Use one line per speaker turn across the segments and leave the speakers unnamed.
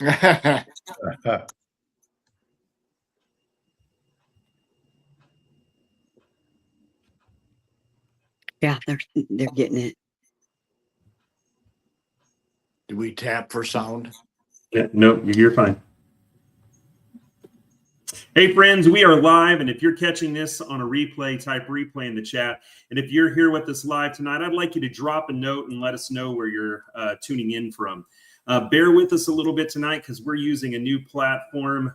Yeah, they're getting it.
Do we tap for sound?
Yeah, no, you're fine. Hey, friends, we are live, and if you're catching this on a replay, type replay in the chat. And if you're here with us live tonight, I'd like you to drop a note and let us know where you're tuning in from. Bear with us a little bit tonight because we're using a new platform,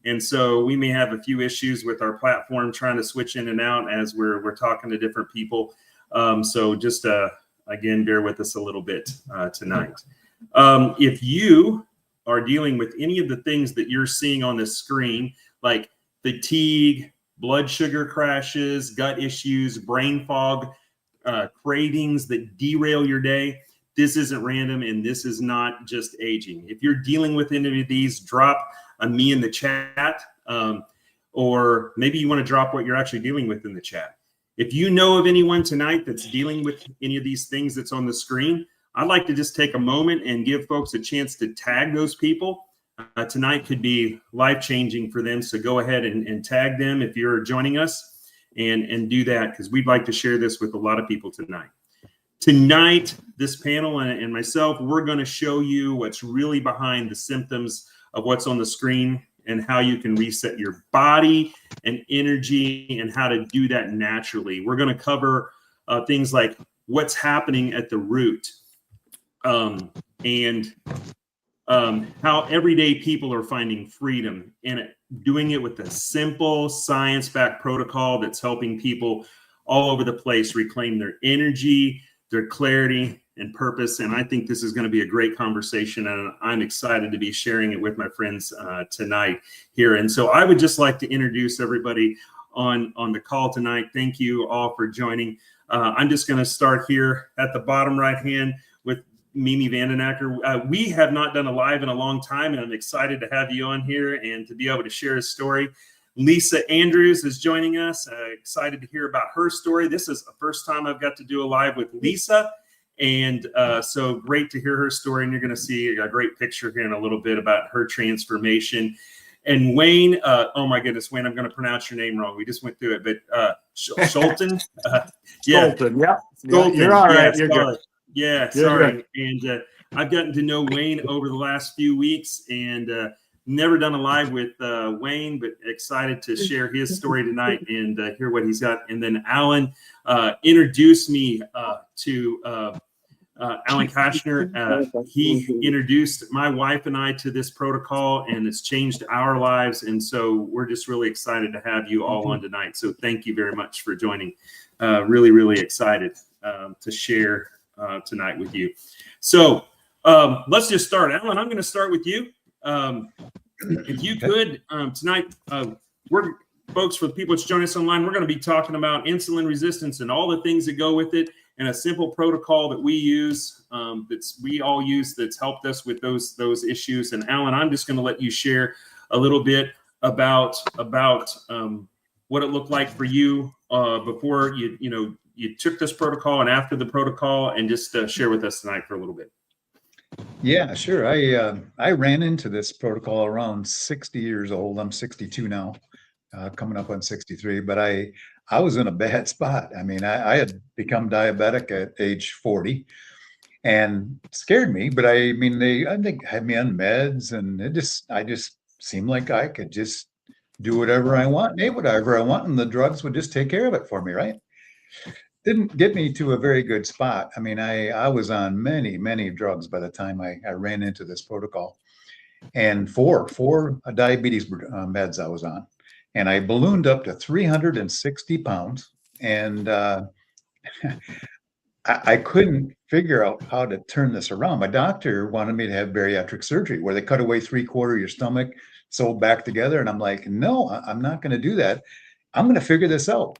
and so we may have a few issues with our platform trying to switch in and out as we're talking to different people. So just, again, bear with us a little bit tonight. If you are dealing with any of the things that you're seeing on the screen, like fatigue, blood sugar crashes, gut issues, brain fog, cravings that derail your day, this isn't random, and this is not just aging. If you're dealing with any of these, drop a me in the chat, or maybe you want to drop what you're actually dealing with in the chat. If you know of anyone tonight that's dealing with any of these things that's on the screen, I'd like to just take a moment and give folks a chance to tag those people. Tonight could be life-changing for them, so go ahead and tag them if you're joining us, and do that, because we'd like to share this with a lot of people tonight. Tonight, this panel and myself, we're going to show you what's really behind the symptoms of what's on the screen and how you can reset your body and energy and how to do that naturally. We're going to cover things like what's happening at the root, and how everyday people are finding freedom and doing it with a simple science-backed protocol that's helping people all over the place reclaim their energy, their clarity, and purpose. And I think this is going to be a great conversation, and I'm excited to be sharing it with my friends tonight here. And so I would just like to introduce everybody on the call tonight. Thank you all for joining. I'm just going to start here at the bottom right hand with Mimi Vandenacker. We have not done a live in a long time, and I'm excited to have you on here and to be able to share a story. Lisa Andrews is joining us. Excited to hear about her story. This is the first time I've got to do a live with Lisa, and so great to hear her story. And you're going to see a great picture here in a little bit about her transformation. And Wayne, oh my goodness, Wayne, I'm going to pronounce your name wrong. We just went through it, but Schulten. Yeah.
Schulten, yeah.
Schulten.
You're all right.
Yeah,
You're good.
Yeah, sorry. And I've gotten to know Wayne over the last few weeks, and never done a live with Wayne, but excited to share his story tonight and hear what he's got. And then Alan introduced me to Alan Kashner. He introduced my wife and I to this protocol, and it's changed our lives. And so we're just really excited to have you all on tonight. So thank you very much for joining. Really, really excited to share tonight with you. So let's just start. Alan, I'm going to start with you. If you could, tonight, folks, for the people that's joining us online, we're going to be talking about insulin resistance and all the things that go with it, and a simple protocol that we use, we all use, that's helped us with those issues. And Alan, I'm just going to let you share a little bit about what it looked like for you before you took this protocol and after the protocol, and just share with us tonight for a little bit.
Yeah, sure. I ran into this protocol around 60 years old. I'm 62 now, coming up on 63. But I was in a bad spot. I mean, I had become diabetic at age 40, and it scared me. But I think had me on meds, and I just seemed like I could just do whatever I want, eat whatever I want, and the drugs would just take care of it for me, right? Didn't get me to a very good spot. I mean, I was on many, many drugs by the time I ran into this protocol, and four diabetes meds I was on, and I ballooned up to 360 pounds, and I couldn't figure out how to turn this around. My doctor wanted me to have bariatric surgery where they cut away 3/4 of your stomach, sew back together, and I'm like, no, I'm not going to do that. I'm going to figure this out.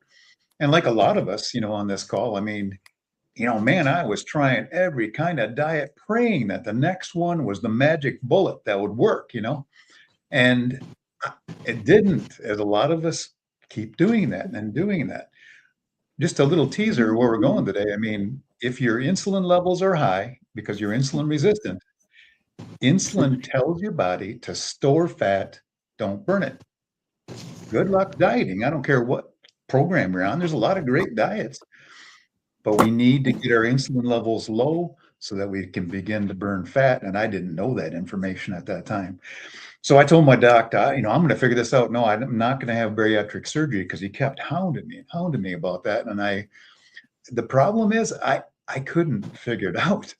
And like a lot of us, on this call, I mean, man, I was trying every kind of diet, praying that the next one was the magic bullet that would work, and it didn't, as a lot of us keep doing that and doing that. Just a little teaser where we're going today. I mean, if your insulin levels are high because you're insulin resistant, Insulin tells your body to store fat, don't burn it. Good luck dieting. I don't care what program you're on. There's a lot of great diets, but we need to get our insulin levels low so that we can begin to burn fat. And I didn't know that information at that time. So I told my doctor, I'm going to figure this out. No, I'm not going to have bariatric surgery, because he kept hounding me about that. And the problem is I couldn't figure it out.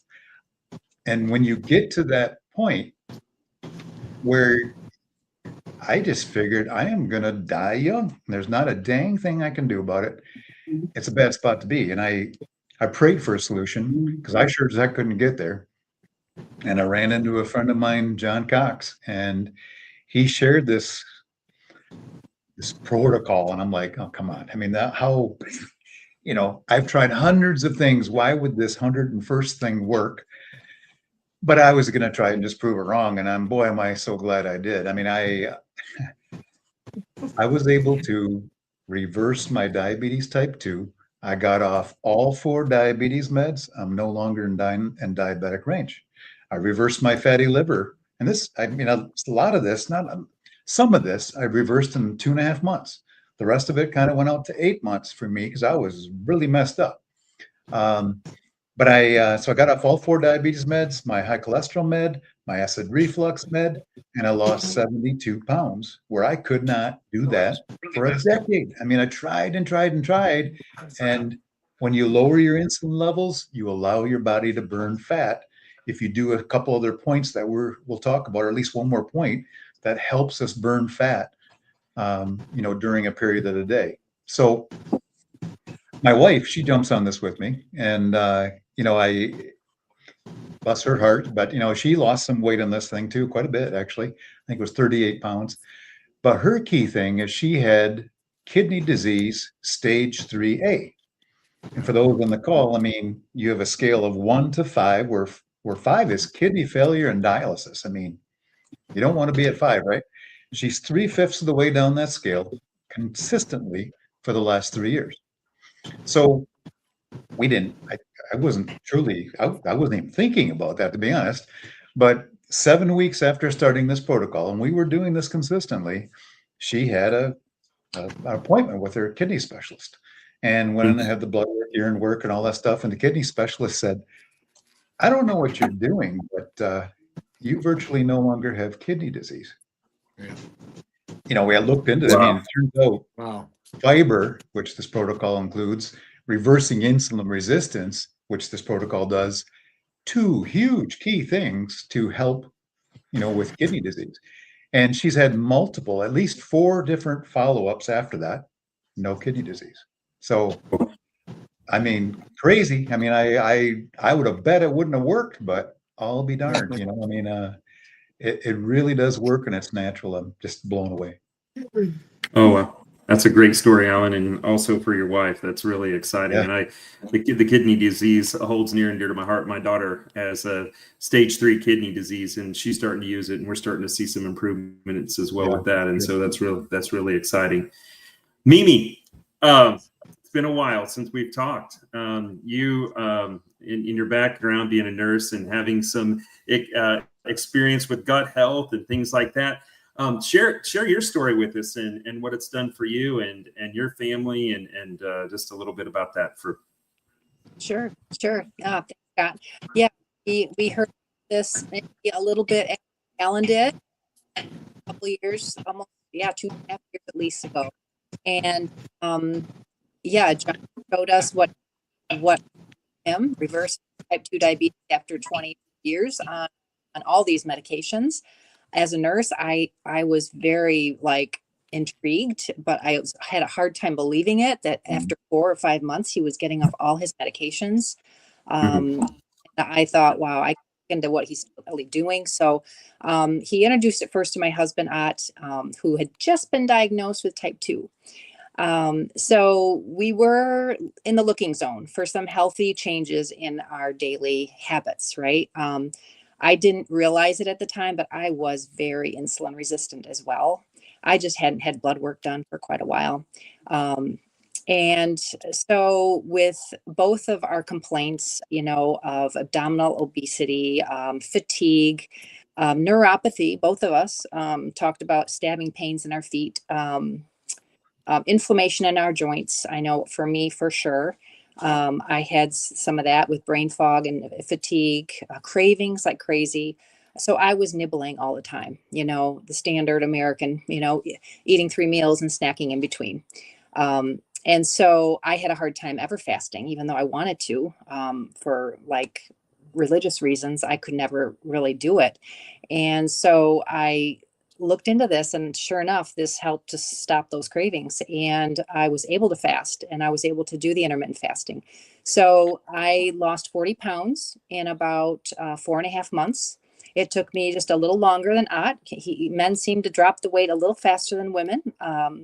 And when you get to that point where I just figured I am going to die young, there's not a dang thing I can do about it. It's a bad spot to be. And I prayed for a solution, because I sure as heck couldn't get there. And I ran into a friend of mine, John Cox, and he shared this protocol. And I'm like, oh, come on. I mean, how, I've tried hundreds of things. Why would this 101st thing work? But I was going to try and just prove it wrong. And boy, am I so glad I did. I mean, I was able to reverse my diabetes type 2. I got off all 4 diabetes meds. I'm no longer in diabetic range. I reversed my fatty liver. And a lot of this, not some of this, I reversed in 2.5 months. The rest of it kind of went out to 8 months for me, because I was really messed up. But so I got off all 4 diabetes meds, my high cholesterol med, my acid reflux med, and I lost 72 pounds, where I could not do that for a decade. I mean, I tried and tried and tried. And when you lower your insulin levels, you allow your body to burn fat. If you do a couple other points that we'll talk about, or at least one more point, that helps us burn fat, during a period of the day. So my wife, she jumps on this with me, and I bless her heart, but she lost some weight on this thing too, quite a bit actually. I think it was 38 pounds. But her key thing is she had kidney disease stage 3A. And for those on the call, I mean, you have a scale of 1 to 5, where 5 is kidney failure and dialysis. I mean, you don't want to be at 5, right? She's 3/5 of the way down that scale consistently for the last 3 years. So I wasn't even thinking about that, to be honest. But 7 weeks after starting this protocol, and we were doing this consistently, she had an appointment with her kidney specialist, and went in and had the blood work, urine work, and all that stuff. And the kidney specialist said, I don't know what you're doing, but you virtually no longer have kidney disease.
Yeah.
We had looked into that.
Wow.
I mean, it turns out
Wow.
fiber, which this protocol includes, reversing insulin resistance, which this protocol does, 2 huge key things to help, with kidney disease. And she's had multiple, at least 4 different follow-ups after that, no kidney disease. So, I mean, crazy. I mean, I would have bet it wouldn't have worked, but I'll be darned, I mean, it really does work, and it's natural. I'm just blown away.
Oh, wow. That's a great story, Alan, and also for your wife. That's really exciting.
Yeah.
And the kidney disease holds near and dear to my heart. My daughter has a stage 3 kidney disease, and she's starting to use it, and we're starting to see some improvements as well with that. And so that's really exciting. Mimi, it's been a while since we've talked. You, in your background, being a nurse and having some experience with gut health and things like that. Share your story with us and what it's done for you and your family and just a little bit about that.
Sure. Thanks, Scott. Yeah, we heard this maybe a little bit as Alan did a couple of years, almost 2.5 years at least ago. And John showed us what him reverse type 2 diabetes after 20 years on all these medications. As a nurse, I was very intrigued, but I had a hard time believing it that after 4 or 5 months, he was getting off all his medications. I thought, wow, I into what he's really doing. So he introduced it first to my husband, Ott, who had just been diagnosed with type 2. So we were in the looking zone for some healthy changes in our daily habits, right? I didn't realize it at the time, but I was very insulin resistant as well. I just hadn't had blood work done for quite a while. And so with both of our complaints, of abdominal obesity, fatigue, neuropathy, both of us talked about stabbing pains in our feet, inflammation in our joints. I know for me, for sure. I had some of that with brain fog and fatigue, cravings like crazy. So I was nibbling all the time, the standard American, eating 3 meals and snacking in between. And so I had a hard time ever fasting, even though I wanted to, for like religious reasons. I could never really do it. And so I looked into this, and sure enough, this helped to stop those cravings. And I was able to fast, and I was able to do the intermittent fasting. So I lost 40 pounds in about 4.5 months. It took me just a little longer than Ott. Men seem to drop the weight a little faster than women,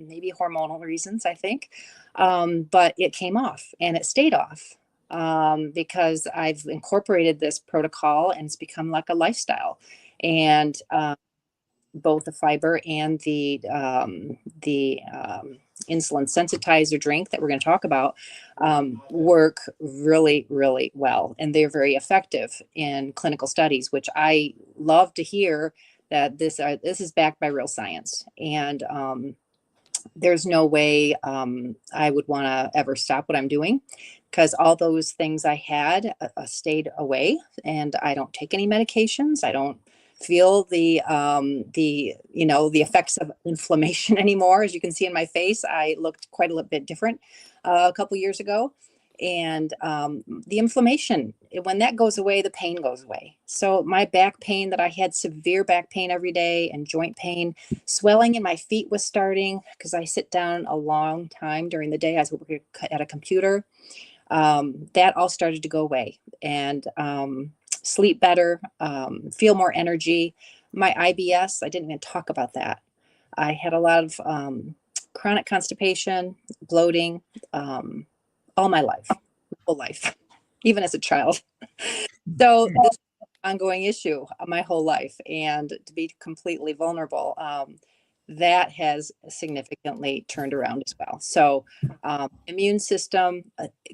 maybe hormonal reasons, I think. But it came off, and it stayed off because I've incorporated this protocol, and it's become like a lifestyle. And both the fiber and the insulin sensitizer drink that we're going to talk about work really, really well. And they're very effective in clinical studies, which I love to hear that this is backed by real science. And there's no way I would want to ever stop what I'm doing, because all those things I had stayed away, and I don't take any medications. I don't feel the effects of inflammation anymore. As you can see in my face, I looked quite a little bit different a couple years ago. And the inflammation, when that goes away, the pain goes away. So my back pain that I had, severe back pain every day, and joint pain, swelling in my feet was starting because I sit down a long time during the day. I was working at a computer. That all started to go away, and sleep better, feel more energy. My IBS, I didn't even talk about that. I had a lot of chronic constipation, bloating, all my life, whole life, even as a child. So this is an ongoing issue my whole life, and to be completely vulnerable, that has significantly turned around as well. So immune system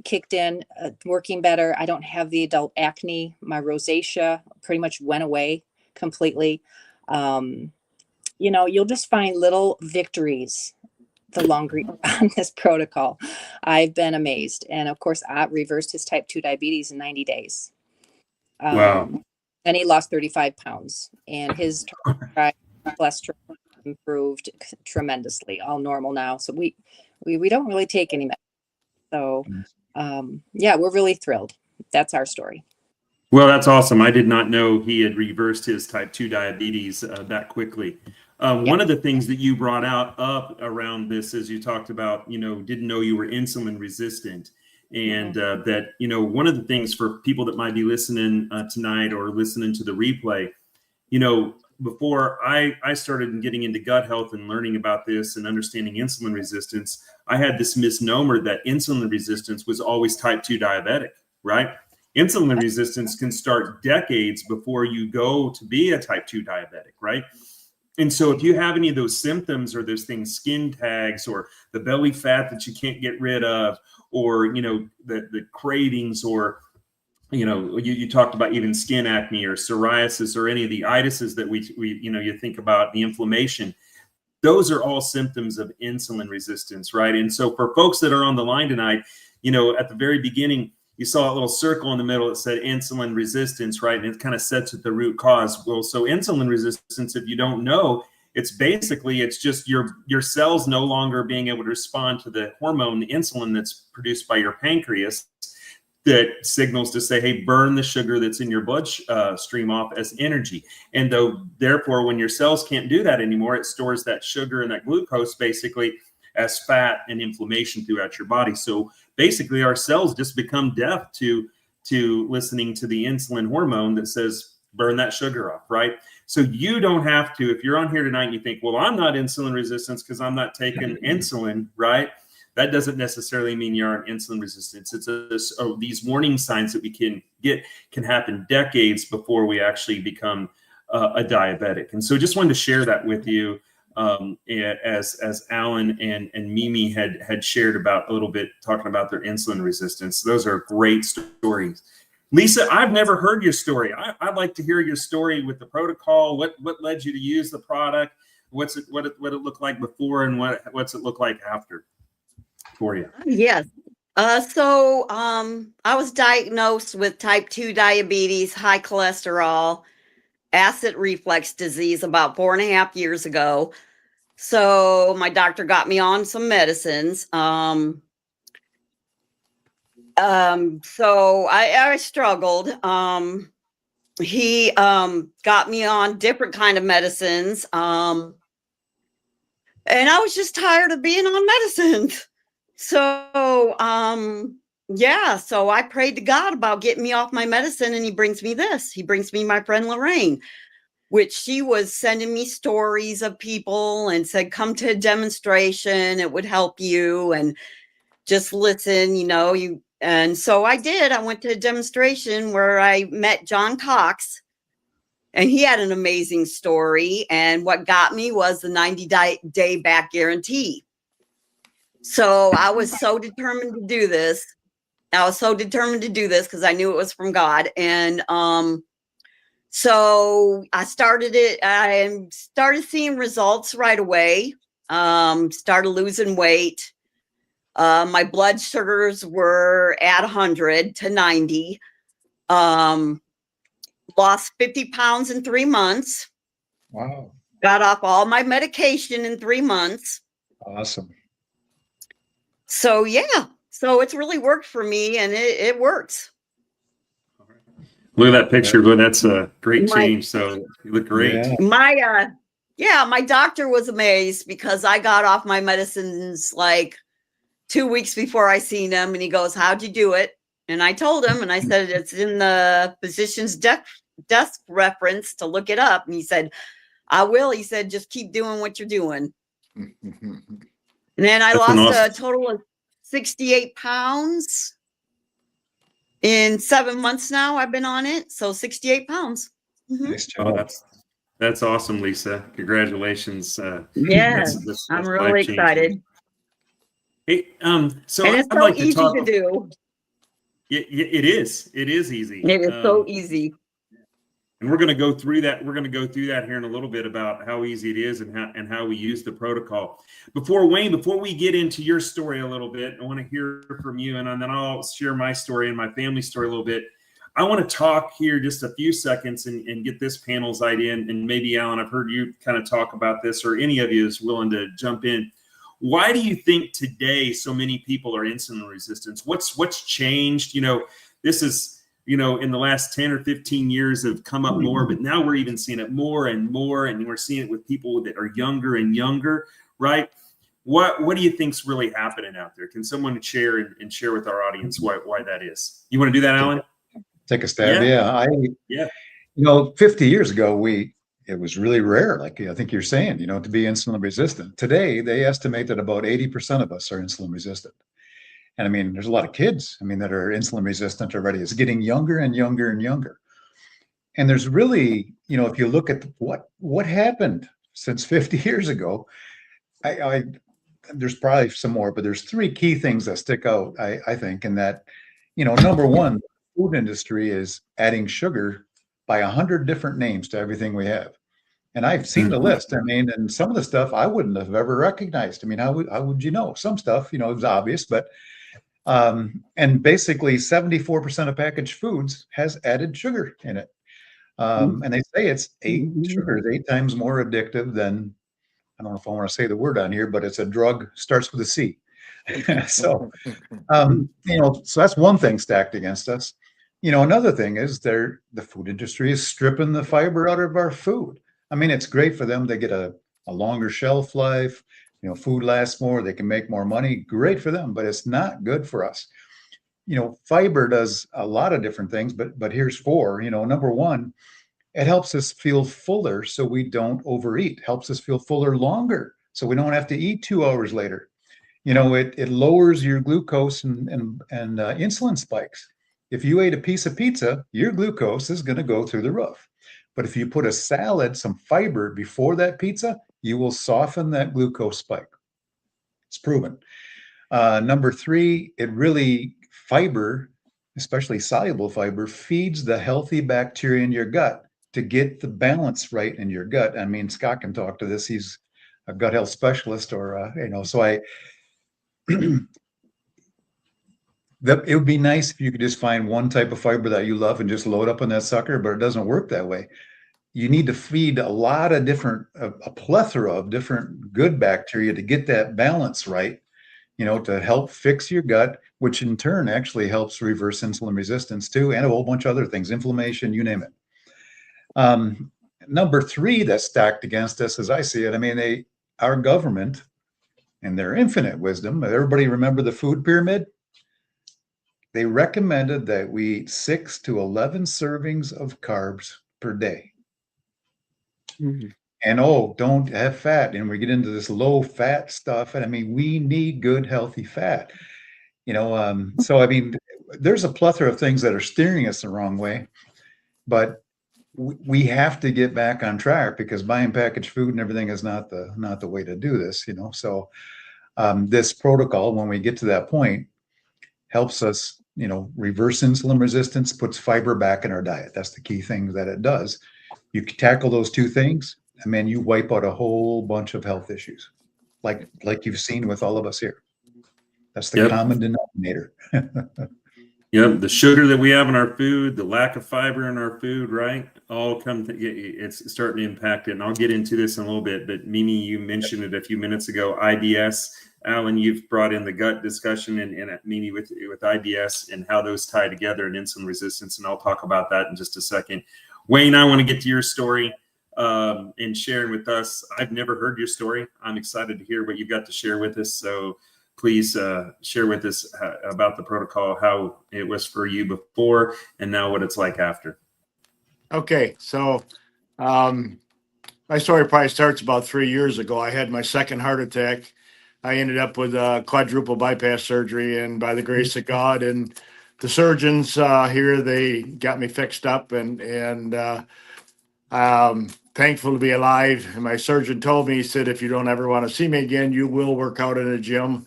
kicked in, working better. I don't have the adult acne. My rosacea pretty much went away completely. You'll just find little victories the longer you're on this protocol. I've been amazed. And of course, I reversed his type 2 diabetes in 90 days.
Wow.
And he lost 35 pounds, and his cholesterol improved tremendously, all normal now. So we don't really take any medicine. So we're really thrilled. That's our story.
Well, that's awesome. I did not know he had reversed his type 2 diabetes that quickly. One of the things that you brought up around this is you talked about, didn't know you were insulin resistant. And that, one of the things for people that might be listening tonight or listening to the replay, before I started getting into gut health and learning about this and understanding insulin resistance, I had this misnomer that insulin resistance was always type 2 diabetic, right? Insulin resistance can start decades before you go to be a type 2 diabetic, right? And so if you have any of those symptoms or those things, skin tags or the belly fat that you can't get rid of, or, the cravings, or, you talked about even skin acne or psoriasis or any of the itises that we you think about, the inflammation, those are all symptoms of insulin resistance, right? And so for folks that are on the line tonight, at the very beginning, you saw a little circle in the middle that said insulin resistance, right? And it kind of sets at the root cause. Well, so insulin resistance, if you don't know, it's just your cells no longer being able to respond to the hormone, the insulin that's produced by your pancreas, that signals to say, hey, burn the sugar that's in your blood stream off as energy. And therefore, when your cells can't do that anymore, it stores that sugar and that glucose basically as fat and inflammation throughout your body. So basically, our cells just become deaf to listening to the insulin hormone that says, burn that sugar off, right? So you don't have to, if you're on here tonight and you think, well, I'm not insulin resistant because I'm not taking insulin, right? That doesn't necessarily mean you're on insulin resistance. It's these warning signs that we can get can happen decades before we actually become a diabetic. And so just wanted to share that with you. as Alan and Mimi had shared about a little bit, talking about their insulin resistance. Those are great stories. Lisa, I've never heard your story. I'd like to hear your story with the protocol. What led you to use the product? What it looked like before, and what's it look like after for you?
Yes. So I was diagnosed with type 2 diabetes, high cholesterol, acid reflux disease about 4.5 years ago. So my doctor got me on some medicines. So I struggled. He got me on different kind of medicines. And I was just tired of being on medicines. So yeah, so I prayed to God about getting me off my medicine, and he brings me this. He brings me my friend Lorraine, which she was sending me stories of people and said, come to a demonstration, it would help you, and just listen, and so I did. I went to a demonstration where I met John Cox, and he had an amazing story. And what got me was the 90-day back guarantee. So I was so determined to do this. Because I knew it was from God. And so I started it. I started seeing results right away. Started losing weight. My blood sugars were at 100 to 90. Lost 50 pounds in 3 months.
Wow.
Got off all my medication in 3 months.
Awesome.
So yeah, so it's really worked for me, and it works.
Look at that picture. Look, that's a great change. So you look great.
Yeah.
My doctor was amazed because I got off my medicines like 2 weeks before I seen him, and he goes, how'd you do it? And I told him, and I said, it's in the physician's desk reference to look it up. And he said, I will. He said, just keep doing what you're doing. And then I lost a total of 68 pounds in 7 months now. I've been on it. So 68 pounds. Mm-hmm.
Nice job.
Oh, that's awesome, Lisa. Congratulations.
Yes,
that's
I'm really excited.
Hey, so
and it's
I'd
so
like
easy
to
do.
It is. It is easy.
It is so easy.
And we're going to go through that. We're going to go through that here in a little bit about how easy it is and how we use the protocol. Before we get into your story a little bit, I want to hear from you, and then I'll share my story and my family story a little bit. I want to talk here just a few seconds and get this panel's idea. And maybe, Alan, I've heard you kind of talk about this, or any of you is willing to jump in. Why do you think today so many people are insulin resistant? What's changed? This is, in the last 10 or 15 years have come up more, but now we're even seeing it more and more, and we're seeing it with people that are younger and younger, right? What do you think's really happening out there? Can someone share and share with our audience why that is? You want to do that, Alan?
Take a stab.
Yeah.
50 years ago, it was really rare, like I think you're saying, to be insulin resistant. Today, they estimate that about 80% of us are insulin resistant. And I mean, there's a lot of kids, that are insulin resistant already. It's getting younger and younger and younger. And there's really, if you look at what happened since 50 years ago, there's probably some more, but there's 3 key things that stick out, I think, in that, number one, the food industry is adding sugar by 100 different names to everything we have. And I've seen the list. And some of the stuff I wouldn't have ever recognized. How would you know? Some stuff, it was obvious, but and basically 74% of packaged foods has added sugar in it. And they say it's 8 times more addictive than, I don't know if I want to say the word on here, but it's a drug, starts with a C. So, so that's one thing stacked against us. Another thing is the food industry is stripping the fiber out of our food. It's great for them. They get a longer shelf life. Food lasts more. They can make more money. Great for them, but it's not good for us. Fiber does a lot of different things, but here's 4. Number one, it helps us feel fuller so we don't overeat. Helps us feel fuller longer so we don't have to eat 2 hours later. It lowers your glucose and insulin spikes. If you ate a piece of pizza, your glucose is going to go through the roof. But if you put a salad, some fiber before that pizza, you will soften that glucose spike. It's proven. Number three, it really fiber, especially soluble fiber, feeds the healthy bacteria in your gut to get the balance right in your gut. I mean, Scott can talk to this. He's a gut health specialist, or so it would be nice if you could just find one type of fiber that you love and just load up on that sucker, but it doesn't work that way. You need to feed a lot of different, a plethora of different good bacteria to get that balance right, to help fix your gut, which in turn actually helps reverse insulin resistance too, and a whole bunch of other things, inflammation, you name it. Number three that's stacked against us, as I see it, I mean, our government and their infinite wisdom, everybody remember the food pyramid? They recommended that we eat 6 to 11 servings of carbs per day.
Mhm.
And don't have fat. And we get into this low fat stuff. And I mean, we need good, healthy fat. So I mean, there's a plethora of things that are steering us the wrong way, but we have to get back on track, because buying packaged food and everything is not the way to do this. So this protocol, when we get to that point, helps us, reverse insulin resistance, puts fiber back in our diet. That's the key thing that it does. You tackle those two things, and man, you wipe out a whole bunch of health issues, like you've seen with all of us here. That's the common denominator.
Yep, the sugar that we have in our food, the lack of fiber in our food, right? It's starting to impact it. And I'll get into this in a little bit, but Mimi, you mentioned it a few minutes ago, IBS. Alan, you've brought in the gut discussion, and Mimi with IBS and how those tie together and insulin resistance. And I'll talk about that in just a second. Wayne, I want to get to your story and sharing with us. I've never heard your story. I'm excited to hear what you've got to share with us. So please share with us about the protocol, how it was for you before and now what it's like after.
Okay, so my story probably starts about 3 years ago. I had my second heart attack. I ended up with quadruple bypass surgery, and by the grace of God and the surgeons here, they got me fixed up, and thankful to be alive. And my surgeon told me, he said, if you don't ever want to see me again, you will work out in a gym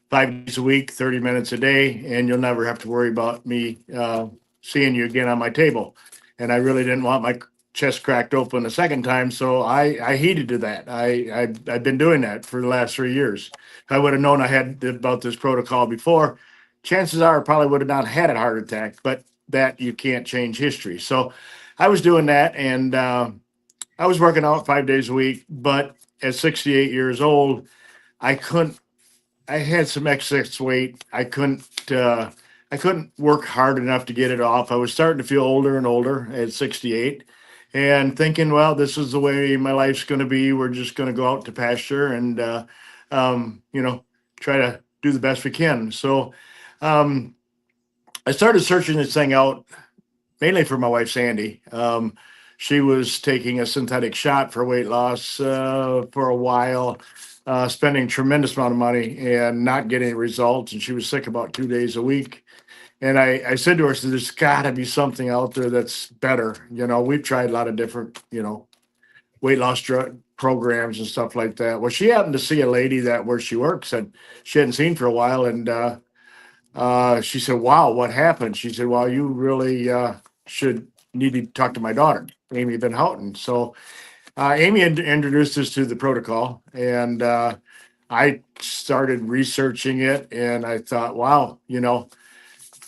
5 days a week, 30 minutes a day, and you'll never have to worry about me seeing you again on my table. And I really didn't want my chest cracked open a second time, so I heeded to that. I've been doing that for the last 3 years. If I would have known I had about this protocol before, chances are I probably would have not had a heart attack, but that you can't change history. So I was doing that, and I was working out 5 days a week, but at 68 years old, I had some excess weight. I couldn't work hard enough to get it off. I was starting to feel older and older at 68, and thinking, well, this is the way my life's going to be. We're just going to go out to pasture and, try to do the best we can. So I started searching this thing out mainly for my wife, Sandy. She was taking a synthetic shot for weight loss for a while, spending a tremendous amount of money and not getting results. And she was sick about 2 days a week. And I said to her, I said, there's got to be something out there that's better. We've tried a lot of different, weight loss drug programs and stuff like that. Well, she happened to see a lady where she works and she hadn't seen for a while. And she said, wow, what happened? She said, well, you really need to talk to my daughter, Amy Van Houten. So Amy introduced us to the protocol, and I started researching it, and I thought, wow,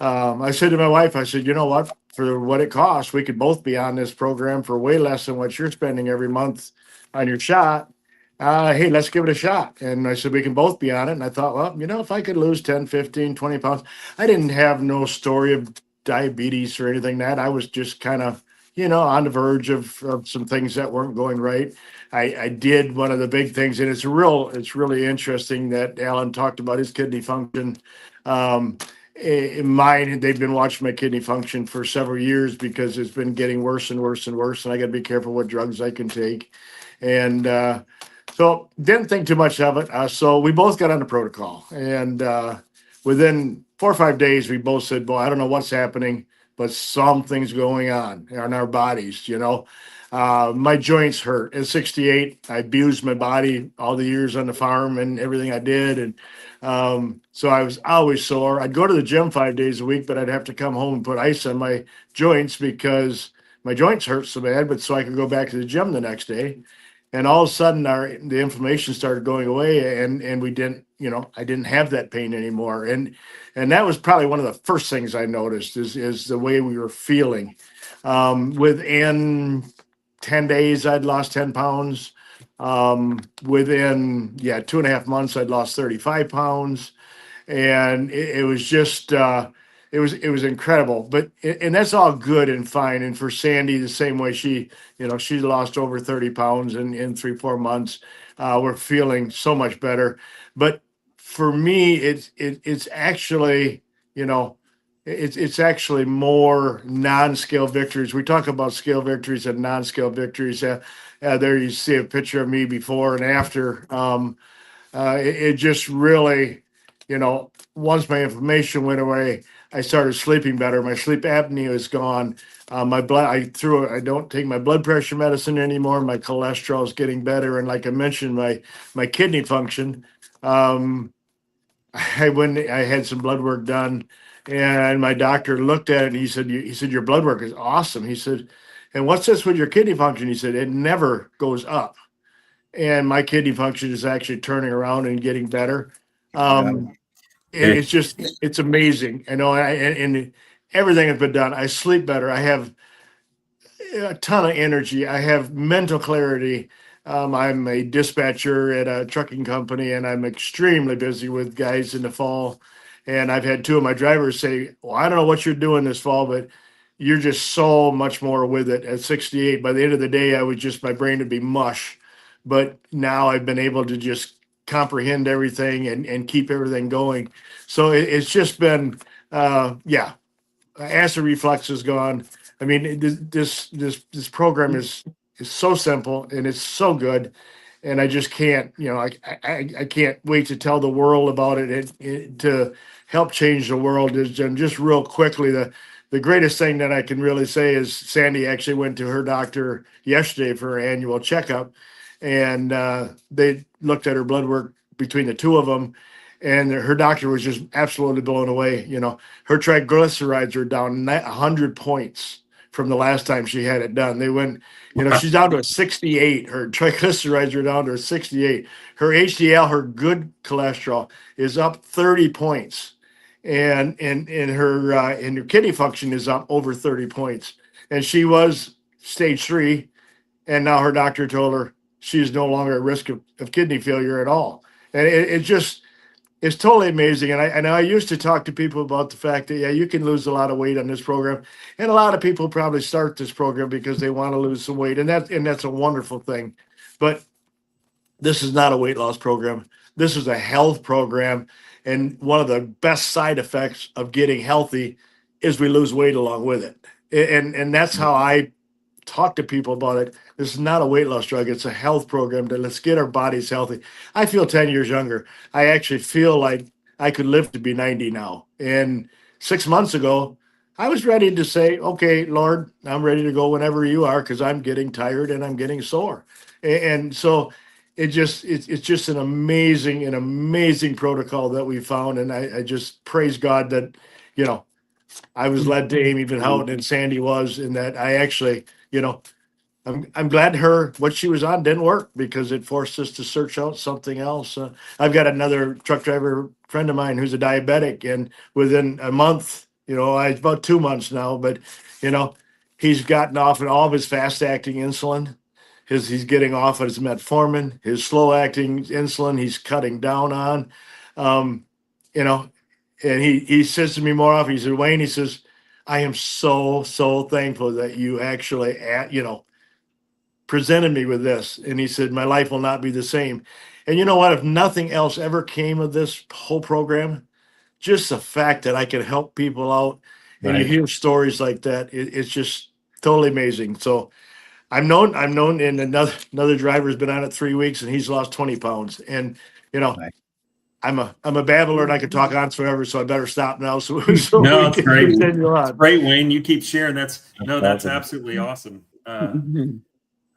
I said to my wife, I said, you know what, for what it costs, we could both be on this program for way less than what you're spending every month on your shot. Hey, let's give it a shot. And I said, we can both be on it. And I thought, well, if I could lose 10, 15, 20 pounds, I didn't have no story of diabetes or anything that I was just kind of, on the verge of some things that weren't going right. I did one of the big things, and it's really interesting that Alan talked about his kidney function. In mine, they've been watching my kidney function for several years because it's been getting worse and worse and worse, and I got to be careful what drugs I can take. And so didn't think too much of it. So we both got on the protocol, and within 4 or 5 days, we both said, boy, I don't know what's happening, but something's going on in our bodies, My joints hurt. At 68, I abused my body all the years on the farm and everything I did. And so I was always sore. I'd go to the gym 5 days a week, but I'd have to come home and put ice on my joints because my joints hurt so bad, but so I could go back to the gym the next day. And all of a sudden the inflammation started going away and we didn't, I didn't have that pain anymore. And that was probably one of the first things I noticed is the way we were feeling. Within 10 days, I'd lost 10 pounds. Within 2.5 months, I'd lost 35 pounds. And it was just, it was incredible, and that's all good and fine. And for Sandy, the same way she lost over 30 pounds in 3-4 months. We're feeling so much better. But for me, it's actually, it's actually more non-scale victories. We talk about scale victories and non-scale victories. There you see a picture of me before and after. It just really, once my inflammation went away, I started sleeping better. My sleep apnea is gone. My blood, I don't take my blood pressure medicine anymore. My cholesterol is getting better. And like I mentioned, my kidney function, I had some blood work done and my doctor looked at it and he said, your blood work is awesome. He said, and what's this with your kidney function? He said, it never goes up. And my kidney function is actually turning around and getting better. It's amazing. I know, and everything has been done. I sleep better. I have a ton of energy. I have mental clarity. I'm a dispatcher at a trucking company, and I'm extremely busy with guys in the fall. And I've had 2 of my drivers say, well, I don't know what you're doing this fall, but you're just so much more with it. At 68, by the end of the day, my brain would be mush. But now I've been able to just comprehend everything and keep everything going. So it's just been, acid reflux is gone. I mean, this program is so simple and it's so good. And I just can't, I can't wait to tell the world about it and to help change the world. And just real quickly, the greatest thing that I can really say is Sandy actually went to her doctor yesterday for her annual checkup. And they looked at her blood work between the 2 of them, and her doctor was just absolutely blown away. Her triglycerides are down 100 points from the last time she had it done. They went, she's down to a 68. Her triglycerides are down to a 68. Her HDL, her good cholesterol, is up 30 points, and her kidney function is up over 30 points. And she was stage 3, and now her doctor told her she's no longer at risk of kidney failure at all. And it's totally amazing. And I used to talk to people about the fact that, you can lose a lot of weight on this program. And a lot of people probably start this program because they want to lose some weight. And that's a wonderful thing. But this is not a weight loss program. This is a health program. And one of the best side effects of getting healthy is we lose weight along with it. And that's how I talk to people about it. This is not a weight loss drug. It's a health program that let's get our bodies healthy. I feel 10 years younger. I actually feel like I could live to be 90 now. And 6 months ago, I was ready to say, okay, Lord, I'm ready to go whenever you are, because I'm getting tired and I'm getting sore. And so it's just an amazing protocol that we found. And I just praise God that, I was led to Amy Van Houten and Sandy was, in that I actually, I'm glad what she was on didn't work, because it forced us to search out something else. I've got another truck driver friend of mine who's a diabetic, and within a month, about 2 months now, but he's gotten off of all of his fast acting insulin. He's getting off of his metformin, his slow acting insulin. He's cutting down on, and he says to me more often, he said, Wayne, he says, I am so thankful that you actually, presented me with this. And he said, my life will not be the same. And you know what? If nothing else ever came of this whole program, just the fact that I could help people out, and you hear stories like that, it's just totally amazing. So I'm known, and another driver's been on it 3 weeks, and he's lost 20 pounds. And, I'm a babbler and I could talk on forever, so I better stop now. So
No,
we
it's
can
great.
continue on.
Great, Wayne. You keep sharing. That's absolutely awesome.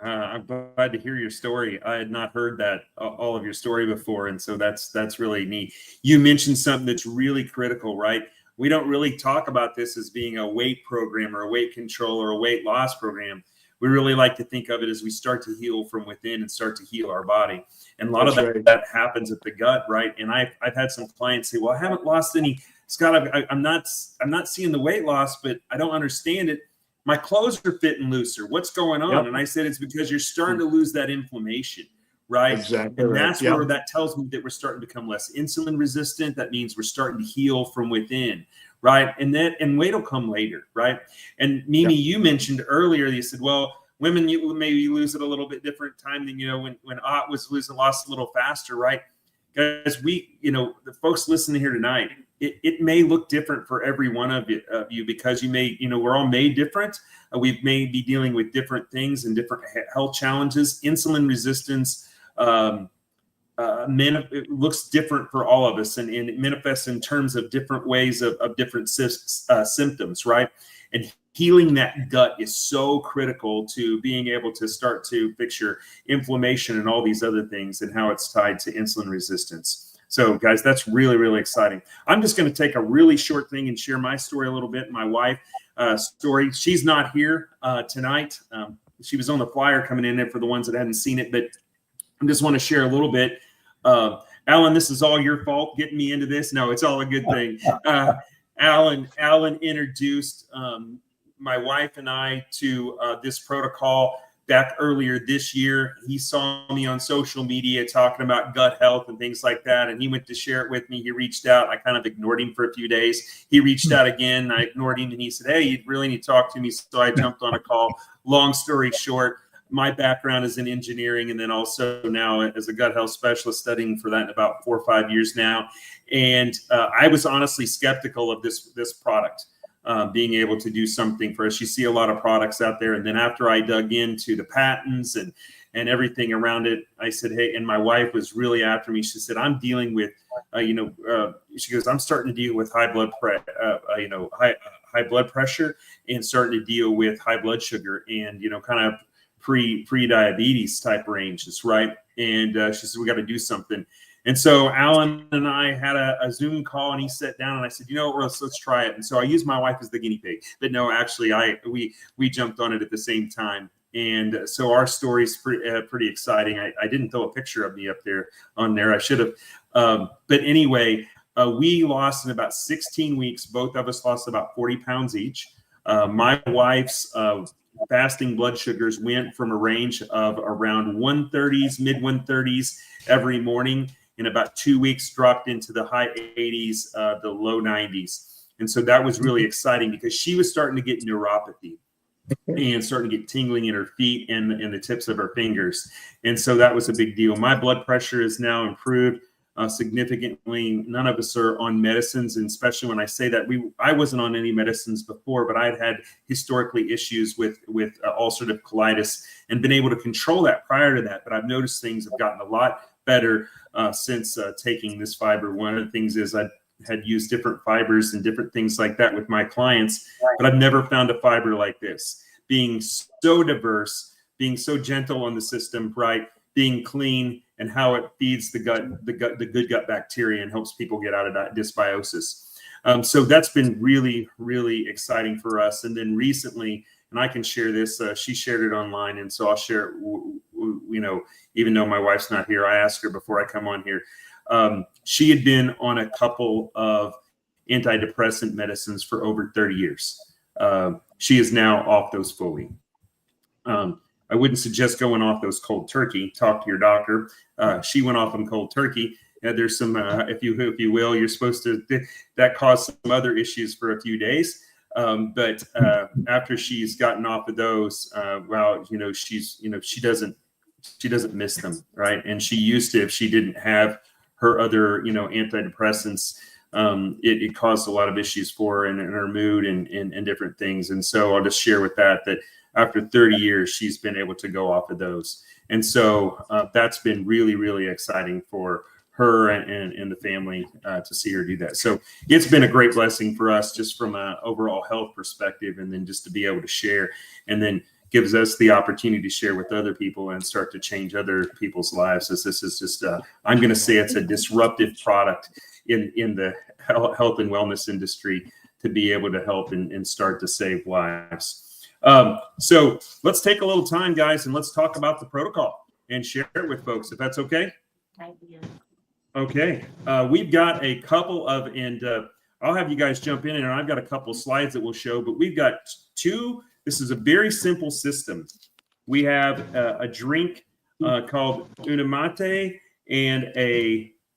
I'm glad to hear your story. I had not heard that all of your story before, and so that's really neat. You mentioned something that's really critical, right? We don't really talk about this as being a weight program or a weight control or a weight loss program. We really like to think of it as we start to heal from within and start to heal our body. And a lot
That's
of
right.
that happens at the gut, right? And I've had some clients say, "Well, I haven't lost any, Scott. I'm not seeing the weight loss, but I don't understand it. My clothes are fitting looser. What's going on?"
Yep.
And I said, it's because you're starting to lose that inflammation, right?
Exactly
And
right.
that's
Yep.
where that tells me that we're starting to become less insulin resistant. That means we're starting to heal from within, right? And weight will come later, right? And Mimi, you mentioned earlier, you said, well, women, you maybe lose it a little bit different time than, when Ott was losing, lost a little faster, right? Guys, the folks listening here tonight, it may look different for every one of you because we're all made different. We may be dealing with different things and different health challenges. Insulin resistance it looks different for all of us, and it manifests in terms of different ways of different symptoms, right? And healing that gut is so critical to being able to start to fix your inflammation and all these other things and how it's tied to insulin resistance. So guys, that's really, really exciting. I'm just going to take a really short thing and share my story a little bit. My wife story. She's not here tonight. She was on the flyer coming in there for the ones that hadn't seen it, but I just want to share a little bit. Alan, this is all your fault getting me into this. No, it's all a good thing. Alan introduced my wife and I to this protocol back earlier this year. He saw me on social media talking about gut health and things like that, and he went to share it with me. He reached out. I kind of ignored him for a few days. He reached out again. I ignored him, and he said, "Hey, you really need to talk to me." So I jumped on a call. Long story short, my background is in engineering, and then also now as a gut health specialist, studying for that in about 4 or 5 years now. And I was honestly skeptical of this product being able to do something for us. You see a lot of products out there, and then after I dug into the patents and everything around it, I said, "Hey," and my wife was really after me. She said, "I'm dealing with, she goes, I'm starting to deal with high blood pressure, and starting to deal with high blood sugar, and kind of pre-diabetes type ranges, right?" And she said, "We got to do something." And so Alan and I had a Zoom call, and he sat down, and I said, let's try it. And so I used my wife as the guinea pig, but no, actually we jumped on it at the same time. And so our story is pretty exciting. I didn't throw a picture of me up there on there. I should have. But anyway, we lost in about 16 weeks. Both of us lost about 40 pounds each. My wife's fasting blood sugars went from a range of around 130s, mid 130s every morning. In about 2 weeks, dropped into the high 80s, the low 90s. And so that was really exciting because she was starting to get neuropathy and starting to get tingling in her feet and the tips of her fingers. And so that was a big deal. My blood pressure is now improved significantly. None of us are on medicines, and especially when I say that, I wasn't on any medicines before, but I'd had historically issues with ulcerative colitis and been able to control that prior to that. But I've noticed things have gotten a lot better since taking this fiber. One of the things is I had used different fibers and different things like that with my clients, but I've never found a fiber like this, being so diverse, being so gentle on the system, right? Being clean, and how it feeds the good gut bacteria and helps people get out of that dysbiosis. So that's been really, really exciting for us. And then recently, and I can share this, she shared it online, and so I'll share it, even though my wife's not here. I asked her before I come on here. She had been on a couple of antidepressant medicines for over 30 years. She is now off those fully. I wouldn't suggest going off those cold turkey. Talk to your doctor. She went off them cold turkey. There's some, if you will, you're supposed to, that caused some other issues for a few days. But after she's gotten off of those, she doesn't miss them, right? And she used to, if she didn't have her other, antidepressants, it caused a lot of issues for her and her mood and different things. And so I'll just share with that after 30 years, she's been able to go off of those. And so that's been really, really exciting for her and the family to see her do that. So it's been a great blessing for us just from an overall health perspective, and then just to be able to share and then gives us the opportunity to share with other people and start to change other people's lives. This is just, I'm going to say it's a disruptive product in the health and wellness industry to be able to help and start to save lives. So let's take a little time, guys, and let's talk about the protocol and share it with folks, if that's okay. Okay, we've got a couple of, and I'll have you guys jump in, and I've got a couple slides that we'll show, but we've got two. This is a very simple system. We have a drink called Una Mate and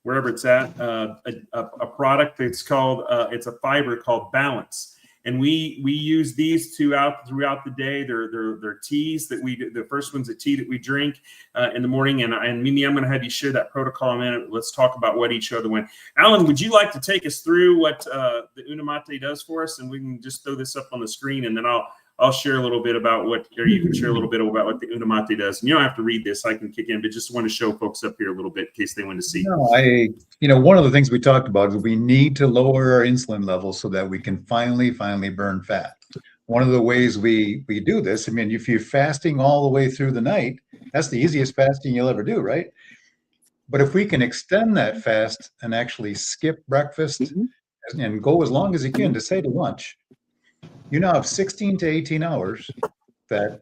wherever it's at, a product that's called, it's a fiber called Balance. And we use these throughout the day. They're teas that the first one's a tea that we drink in the morning. And Mimi, I'm going to have you share that protocol in a minute. Let's talk about what each other went. Alan, would you like to take us through what the Una Mate does for us? And we can just throw this up on the screen, and then I'll share a little bit about or you can share a little bit about what the Una Mate does. And you don't have to read this, I can kick in, but just want to show folks up here a little bit in case they want to see.
No, one of the things we talked about is we need to lower our insulin levels so that we can finally burn fat. One of the ways we do this, I mean, if you're fasting all the way through the night, that's the easiest fasting you'll ever do, right? But if we can extend that fast and actually skip breakfast and go as long as you can to say to lunch, you now have 16 to 18 hours that,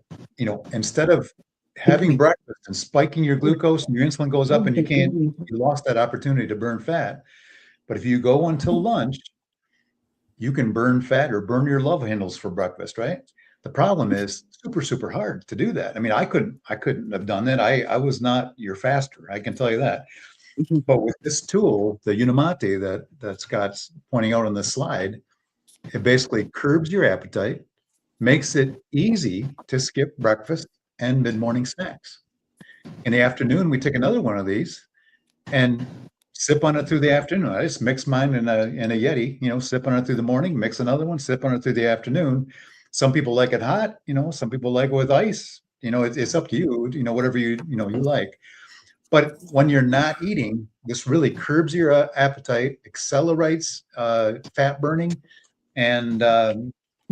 instead of having breakfast and spiking your glucose and your insulin goes up and you lost that opportunity to burn fat. But if you go until lunch, you can burn fat or burn your love handles for breakfast, right? The problem is super hard to do that. I mean, I couldn't have done that. I was not your faster, I can tell you that. But with this tool, the Una Mate that Scott's pointing out on this slide, it basically curbs your appetite, makes it easy to skip breakfast and mid-morning snacks. In the afternoon, we take another one of these and sip on it through the afternoon. I just mix mine in a Yeti, sip on it through the morning, mix another one, sip on it through the afternoon. Some people like it hot, some people like it with ice. It's up to you, whatever you like. But when you're not eating, this really curbs your appetite, accelerates fat burning, and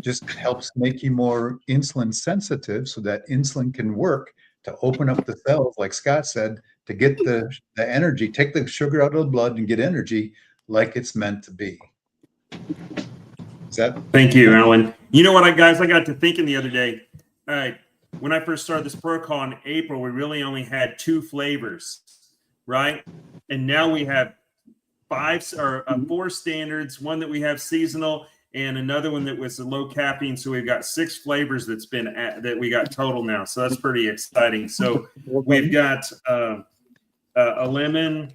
just helps make you more insulin sensitive so that insulin can work to open up the cells, like Scott said, to get the energy, take the sugar out of the blood and get energy like it's meant to be.
Thank you, Alan. You know what, guys, I got to thinking the other day. All right, when I first started this protocol in April, we really only had 2 flavors, right? And now we have 4 standards, one that we have seasonal, and another one that was a low caffeine. So we've got 6 flavors that we got total now. So that's pretty exciting. So we've got a lemon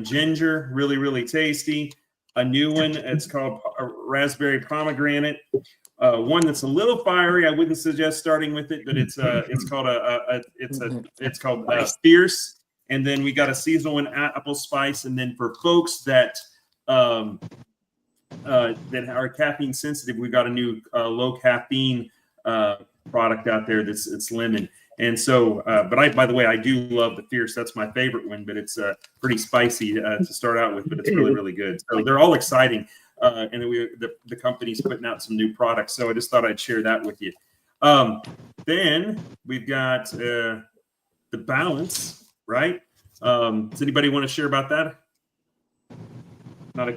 ginger, really tasty. A new one, it's called raspberry pomegranate. One that's a little fiery. I wouldn't suggest starting with it, but it's called Fierce. And then we got a seasonal one, apple spice. And then for folks that are caffeine sensitive, we got a new low caffeine product out there it's lemon. And so, by the way, I do love the Fierce. That's my favorite one, but it's pretty spicy to start out with, but it's really good. So they're all exciting. And then the company's putting out some new products. So I just thought I'd share that with you. Then we've got the Balance, right? Does anybody want to share about that? Not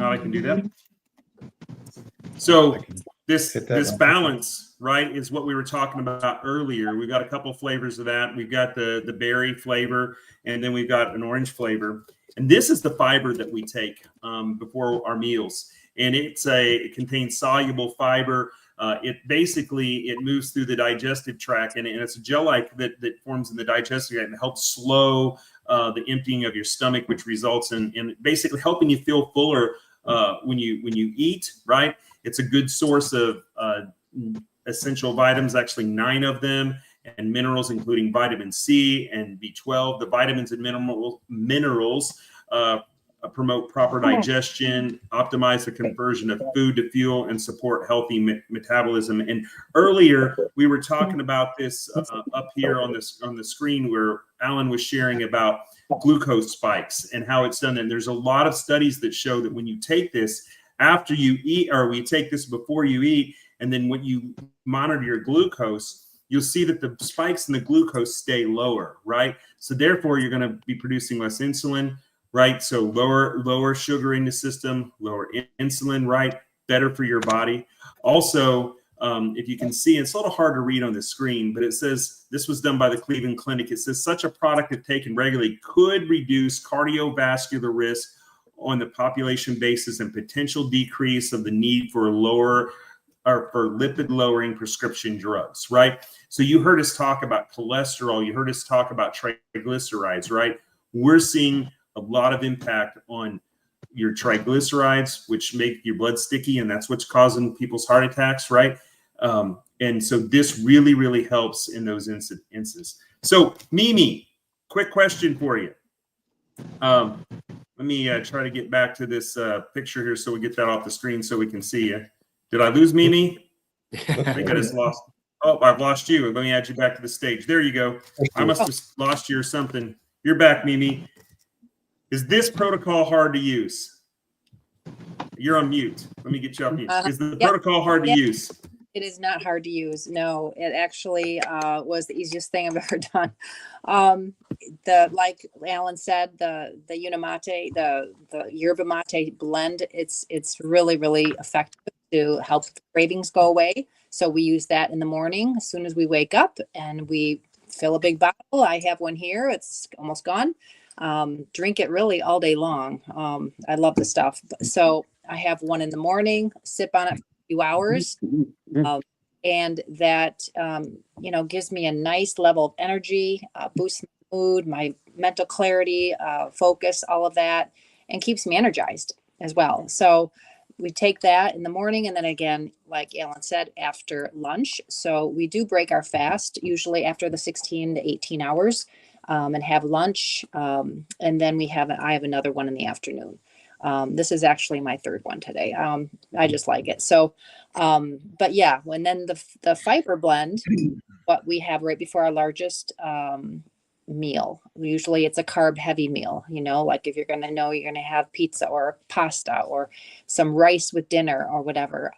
I can do that. So this Balance, right, is what we were talking about earlier. We've got a couple flavors of that. We've got the berry flavor, and then we've got an orange flavor. And this is the fiber that we take before our meals. And it contains soluble fiber. It moves through the digestive tract, and it's a gel-like that forms in the digestive tract and helps slow the emptying of your stomach, which results in basically helping you feel fuller when you eat, right? It's a good source of essential vitamins, actually 9 of them, and minerals, including vitamin C and B12. The vitamins and minerals promote proper digestion, optimize the conversion of food to fuel, and support healthy metabolism. And earlier, we were talking about this up here on the screen where Alan was sharing about glucose spikes and how it's done. And there's a lot of studies that show that when you take this after you eat, or we take this before you eat, and then when you monitor your glucose, you'll see that the spikes in the glucose stay lower, right? So therefore, you're going to be producing less insulin, right? So lower sugar in the system, lower insulin, right? Better for your body. Also, if you can see, it's a little hard to read on the screen, but it says this was done by the Cleveland Clinic. It says such a product, if taken regularly, could reduce cardiovascular risk on the population basis and potential decrease of the need for lower or for lipid lowering prescription drugs, right? So you heard us talk about cholesterol. You heard us talk about triglycerides, right? We're seeing a lot of impact on your triglycerides, which make your blood sticky, and that's what's causing people's heart attacks, right? And so this really, really helps in those instances. So Mimi, quick question for you. Let me try to get back to this picture here so we get that off the screen so we can see you. Did I lose Mimi? I think I just lost. Oh, I've lost you. Let me add you back to the stage. There you go. I must have lost you or something. You're back, Mimi. Is this protocol hard to use? You're on mute. Let me get you off mute. Is the protocol hard to use?
It is not hard to use. No, it actually was the easiest thing I've ever done. Like Alan said, the Unimate, the yerba mate blend, it's really, really effective to help cravings go away. So we use that in the morning as soon as we wake up, and we fill a big bottle. I have one here. It's almost gone. Drink it really all day long. I love the stuff. So I have one in the morning, sip on it for a few hours. And that, gives me a nice level of energy, boosts my mood, my mental clarity, focus, all of that, and keeps me energized as well. So we take that in the morning, and then again, like Alan said, after lunch. So we do break our fast, usually after the 16 to 18 hours, and have lunch. And then I have another one in the afternoon. This is actually my third one today. I just like it. So, but yeah, then the fiber blend, what we have right before our largest meal. Usually it's a carb heavy meal, like if you're going to have pizza or pasta or some rice with dinner or whatever,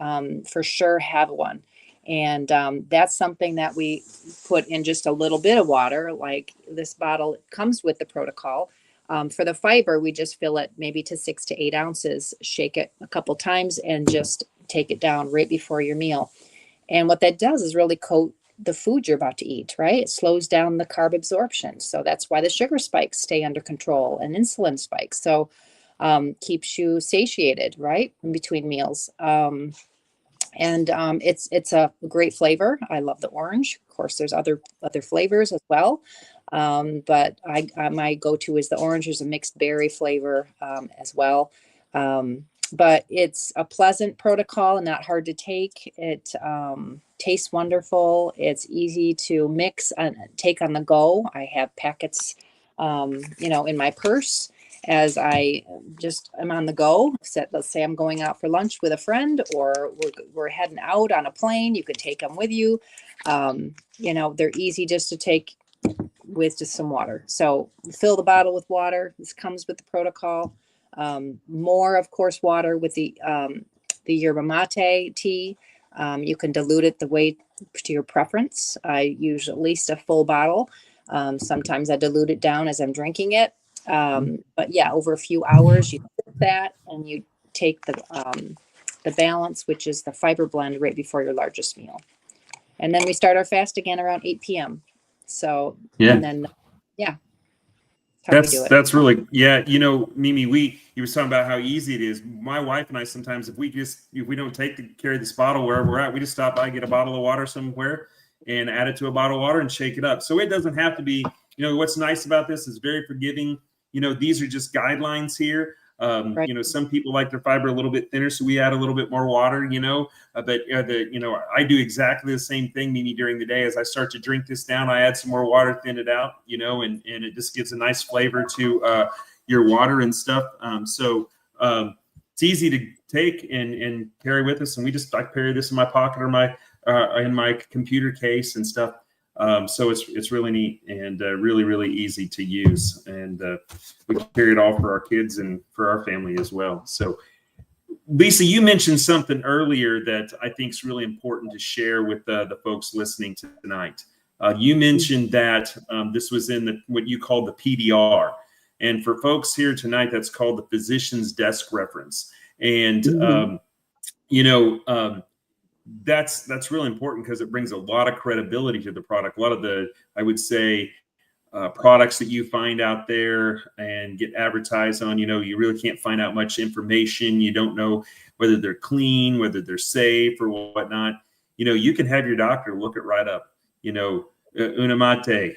for sure have one. And that's something that we put in just a little bit of water, like this bottle comes with the protocol. For the fiber, we just fill it maybe to 6 to 8 ounces, shake it a couple times, and just take it down right before your meal. And what that does is really coat the food you're about to eat, right? It slows down the carb absorption. So that's why the sugar spikes stay under control and insulin spikes. So keeps you satiated, right, in between meals. It's a great flavor. I love the orange. Of course, there's other flavors as well. But my go-to is the orange. There's a mixed berry flavor as well. But it's a pleasant protocol and not hard to take. It tastes wonderful. It's easy to mix and take on the go. I have packets, in my purse as I just am on the go. Let's say I'm going out for lunch with a friend, or we're heading out on a plane. You could take them with you. They're easy just to take with just some water. So fill the bottle with water. This comes with the protocol. More, of course, water with the yerba mate tea. You can dilute it the way to your preference. I use at least a full bottle. Sometimes I dilute it down as I'm drinking it. But yeah, over a few hours, you sip that and you take the balance, which is the fiber blend, right before your largest meal. And then we start our fast again around 8 p.m. So,
yeah.
And then, yeah.
That's really, Mimi, you were talking about how easy it is. My wife and I, sometimes if we don't carry this bottle wherever we're at, we just stop by, get a bottle of water somewhere and add it to a bottle of water and shake it up. So it doesn't have to be, what's nice about this is very forgiving. These are just guidelines here.
Right.
Some people like their fiber a little bit thinner, so we add a little bit more water, but I do exactly the same thing, Mimi, during the day. As I start to drink this down, I add some more water, thin it out, and it just gives a nice flavor to your water and stuff. So it's easy to take and carry with us. And I carry this in my pocket or in my computer case and stuff. So it's really neat and really, really easy to use. And we carry it all for our kids and for our family as well. So Lisa, you mentioned something earlier that I think is really important to share with the folks listening tonight. You mentioned that this was in what you call the PDR. And for folks here tonight, that's called the physician's desk reference. And, that's really important because it brings a lot of credibility to the product. A lot of the, I would say, products that you find out there and get advertised on, you really can't find out much information. You don't know whether they're clean, whether they're safe or whatnot. You can have your doctor look it right up, Unamate,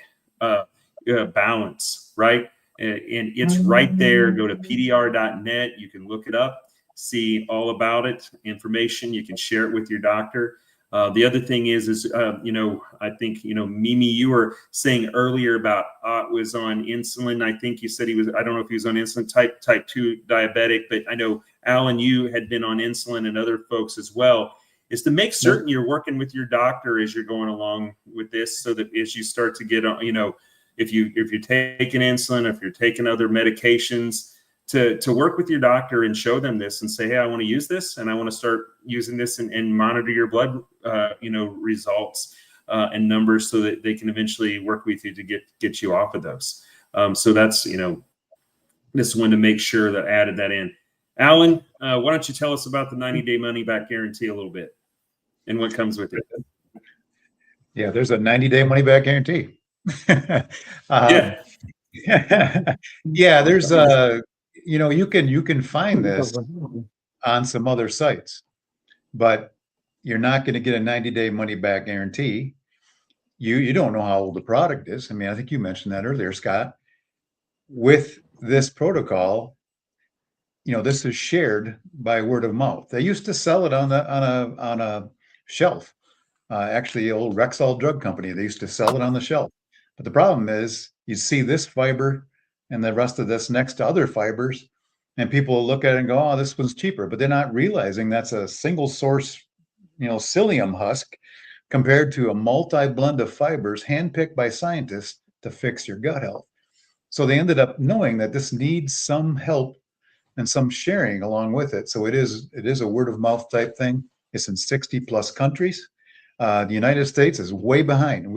balance, right? And it's right there. Go to pdr.net. You can look it up, see all about it, information. You can share it with your doctor. The other thing is I think, Mimi, you were saying earlier about was on insulin. I think you said I don't know if he was on insulin, type 2 diabetic, but I know, Alan, you had been on insulin and other folks as well, is to make certain you're working with your doctor as you're going along with this, so that as you start to get on, if you're taking insulin, if you're taking other medications, to work with your doctor and show them this and say, hey, I want to use this and I want to start using this and monitor your blood, results and numbers so that they can eventually work with you to get you off of those. So that's, this one to make sure that I added that in. Alan, why don't you tell us about the 90-day money back guarantee a little bit and what comes with it?
Yeah, there's a 90-day money back guarantee.
Yeah.
Yeah, there's you can find this on some other sites, but you're not going to get a 90-day money back guarantee. You don't know how old the product is. I mean, I think you mentioned that earlier, Scott. With this protocol, this is shared by word of mouth. They used to sell it on a shelf. Actually, old Rexall Drug Company, they used to sell it on the shelf. But the problem is, you see this fiber and the rest of this next to other fibers, and people look at it and go, oh, this one's cheaper. But they're not realizing that's a single source, psyllium husk compared to a multi-blend of fibers handpicked by scientists to fix your gut health. So they ended up knowing that this needs some help and some sharing along with it. So it is a word of mouth type thing. It's in 60 plus countries. The United States is way behind.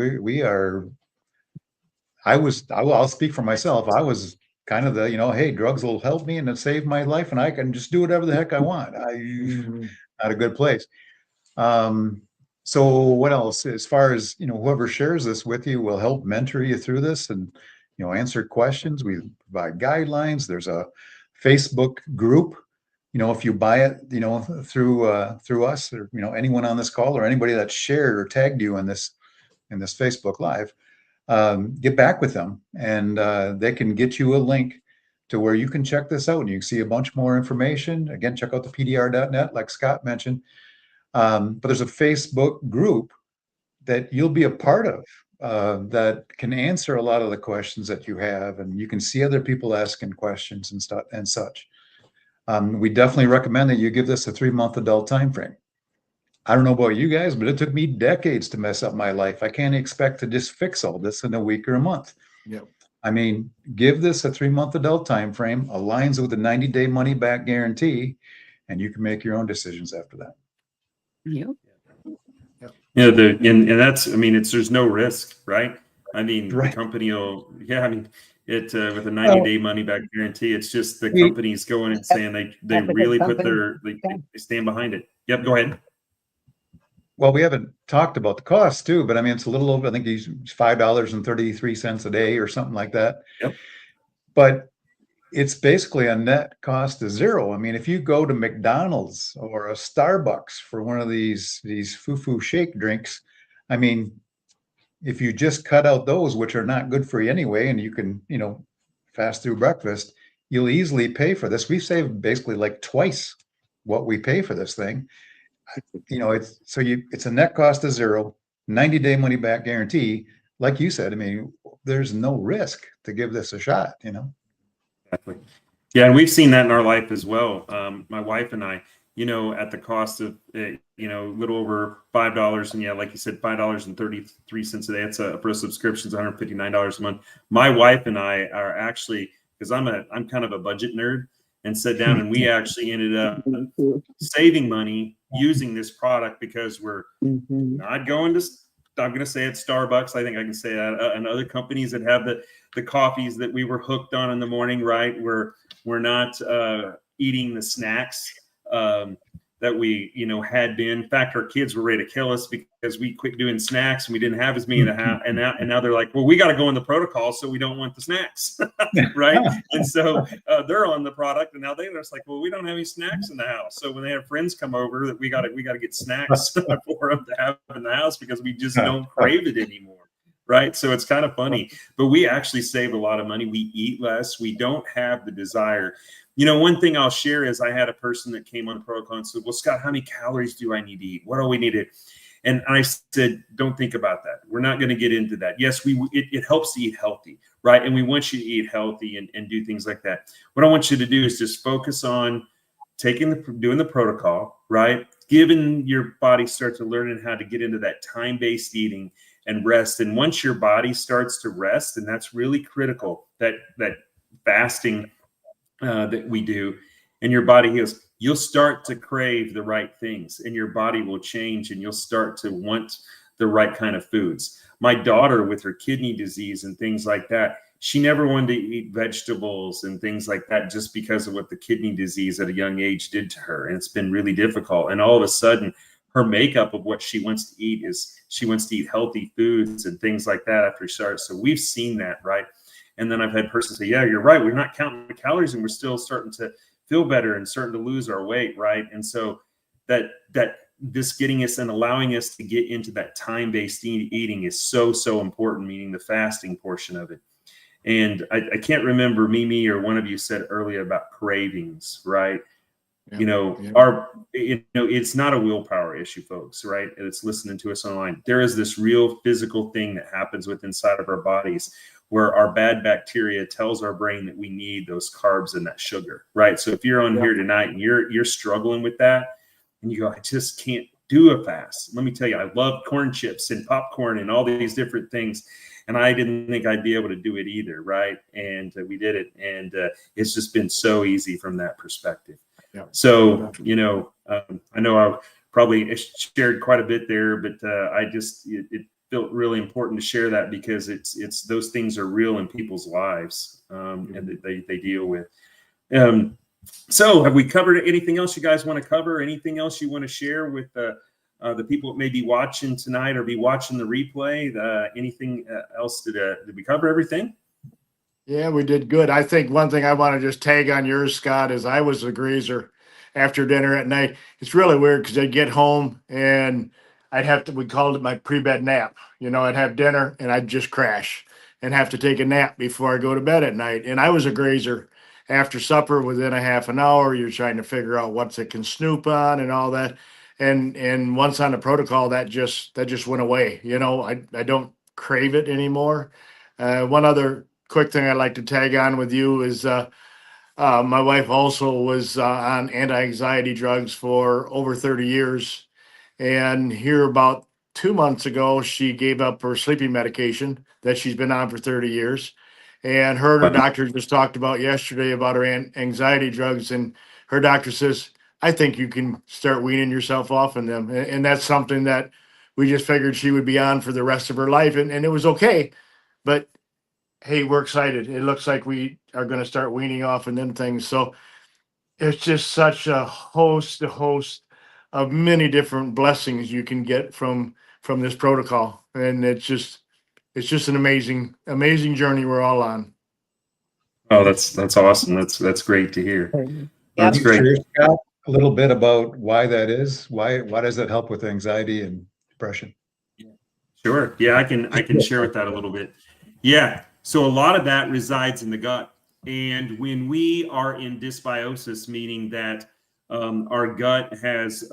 I'll speak for myself. I was kind of the, hey, drugs will help me and it saved my life and I can just do whatever the heck I want. Not a good place. So what else? As far as, whoever shares this with you will help mentor you through this and, answer questions. We provide guidelines. There's a Facebook group. If you buy it, through us or, anyone on this call or anybody that shared or tagged you in this Facebook Live, get back with them and they can get you a link to where you can check this out and you can see a bunch more information. Again, check out the pdr.net, like Scott mentioned. But there's a Facebook group that you'll be a part of that can answer a lot of the questions that you have, and you can see other people asking questions and stuff and such. We definitely recommend that you give this a 3-month adult time frame. I don't know about you guys, but it took me decades to mess up my life. I can't expect to just fix all this in a week or a month.
Yep.
I mean, give this a 3-month adult time frame, aligns with the 90-day money back guarantee, and you can make your own decisions after that.
Yep.
And that's, there's no risk, right? The
Right.
company will, with a 90-day money back guarantee, it's just the company's going and saying they really put they stand behind it. Yep, go ahead.
Well, we haven't talked about the cost too, but it's a little over, I think he's $5.33 a day or something like that.
Yep.
But it's basically a net cost of zero. If you go to McDonald's or a Starbucks for one of these foo-foo shake drinks, if you just cut out those, which are not good for you anyway, and you can, fast through breakfast, you'll easily pay for this. We've saved basically like twice what we pay for this thing. It's a net cost of zero, 90-day money back guarantee. Like you said, there's no risk to give this a shot,
Exactly. Yeah, and we've seen that in our life as well. My wife and I, at the cost of a little over $5, and like you said, $5.33 a day. It's for a subscription, is $159 a month. My wife and I are actually, because I'm kind of a budget nerd, and sat down, and we actually ended up saving money using this product because we're not going to, I'm going to say it's Starbucks. I think I can say that, and other companies that have the coffees that we were hooked on in the morning, right? We're not eating the snacks that we, had been. In fact, our kids were ready to kill us because we quit doing snacks and we didn't have as many in the house. And now they're like, well, we got to go in the protocol, so we don't want the snacks, right? And so they're on the product, and now they're just like, well, we don't have any snacks in the house. So when they have friends come over, that we got to get snacks for them to have in the house because we just don't crave it anymore. Right. So it's kind of funny, but we actually save a lot of money. We eat less. We don't have the desire. One thing I'll share is I had a person that came on the protocol and said, well, Scott, how many calories do I need to eat? What do we need to? And I said, don't think about that. We're not going to get into that. Yes, it helps to eat healthy, right? And we want you to eat healthy and do things like that. What I want you to do is just focus on doing the protocol, right? Giving your body start to learning how to get into that time-based eating and rest. And once your body starts to rest, and that's really critical, that fasting that we do, and your body heals, you'll start to crave the right things, and your body will change, and you'll start to want the right kind of foods. My daughter, with her kidney disease and things like that, she never wanted to eat vegetables and things like that just because of what the kidney disease at a young age did to her. And it's been really difficult. And all of a sudden, her makeup of what she wants to eat is she wants to eat healthy foods and things like that after she starts. So we've seen that, right? And then I've had persons say, yeah, you're right. We're not counting the calories and we're still starting to feel better and starting to lose our weight, right? And so that this getting us and allowing us to get into that time-based eating is so important, meaning the fasting portion of it. And I can't remember, Mimi or one of you said earlier about cravings, right? It's not a willpower issue, folks, right? It's listening to us online. There is this real physical thing that happens within inside of our bodies where our bad bacteria tells our brain that we need those carbs and that sugar, right? So if you're on here tonight and you're struggling with that and you go, I just can't do a fast. Let me tell you, I love corn chips and popcorn and all these different things. And I didn't think I'd be able to do it either, right? And we did it. And it's just been so easy from that perspective. Yeah. So, I know I probably shared quite a bit there, but it felt really important to share that because it's those things are real in people's lives and that they deal with. So have we covered anything else you guys want to cover? Anything else you want to share with the people that may be watching tonight or be watching the replay? Anything else? Did we cover everything?
Yeah, we did good. I think one thing I want to just tag on yours, Scott, is I was a greaser after dinner at night. It's really weird because I'd get home and we called it my pre-bed nap. I'd have dinner and I'd just crash and have to take a nap before I go to bed at night. And I was a grazer. After supper, within a half an hour, you're trying to figure out what it can snoop on and all that. And once on the protocol, that just went away. I don't crave it anymore. One other quick thing I'd like to tag on with you is my wife also was on anti-anxiety drugs for over 30 years. And here about 2 months ago, she gave up her sleeping medication that she's been on for 30 years. And her doctor just talked about yesterday about her anxiety drugs. And her doctor says, I think you can start weaning yourself off of them. And that's something that we just figured she would be on for the rest of her life. And it was okay. But hey, we're excited. It looks like we are going to start weaning off and them things. So it's just such a host of many different blessings you can get from this protocol. And it's just an amazing journey we're all on.
Oh, that's awesome. That's great to hear. That's great.
Sure, Scott, a little bit about why that is. Why does that help with anxiety and depression?
Sure. Yeah, I can share with that a little bit. Yeah. So a lot of that resides in the gut. And when we are in dysbiosis, meaning that our gut has,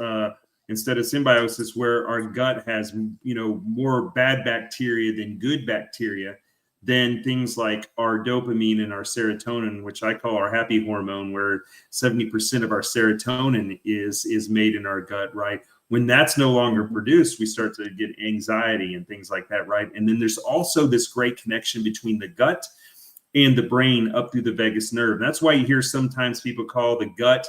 instead of symbiosis, where our gut has, more bad bacteria than good bacteria, then things like our dopamine and our serotonin, which I call our happy hormone, where 70% of our serotonin is made in our gut, right? When that's no longer produced, we start to get anxiety and things like that, right? And then there's also this great connection between the gut and the brain up through the vagus nerve. That's why you hear sometimes people call the gut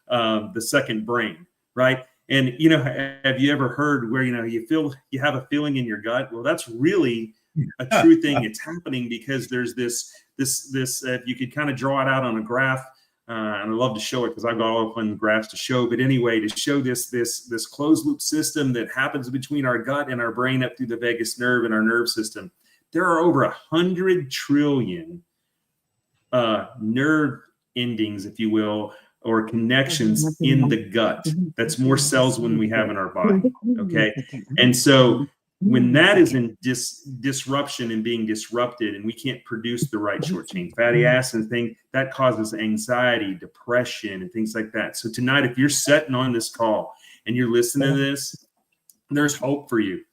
the second brain, right? And, you know, have you ever heard where, you know, you have a feeling in your gut? Well, that's really a true thing. It's happening because there's this, if you could kind of draw it out on a graph, and I love to show it because I've got all fun graphs to show, but anyway, to show this closed loop system that happens between our gut and our brain up through the vagus nerve and our nerve system. There are over 100 trillion nerve endings, if you will, or connections in the gut. That's more cells than we have in our body. Okay. And so when that is in disruption and being disrupted, and we can't produce the right short chain fatty acid thing, that causes anxiety, depression, and things like that. So tonight, if you're sitting on this call and you're listening to this, there's hope for you,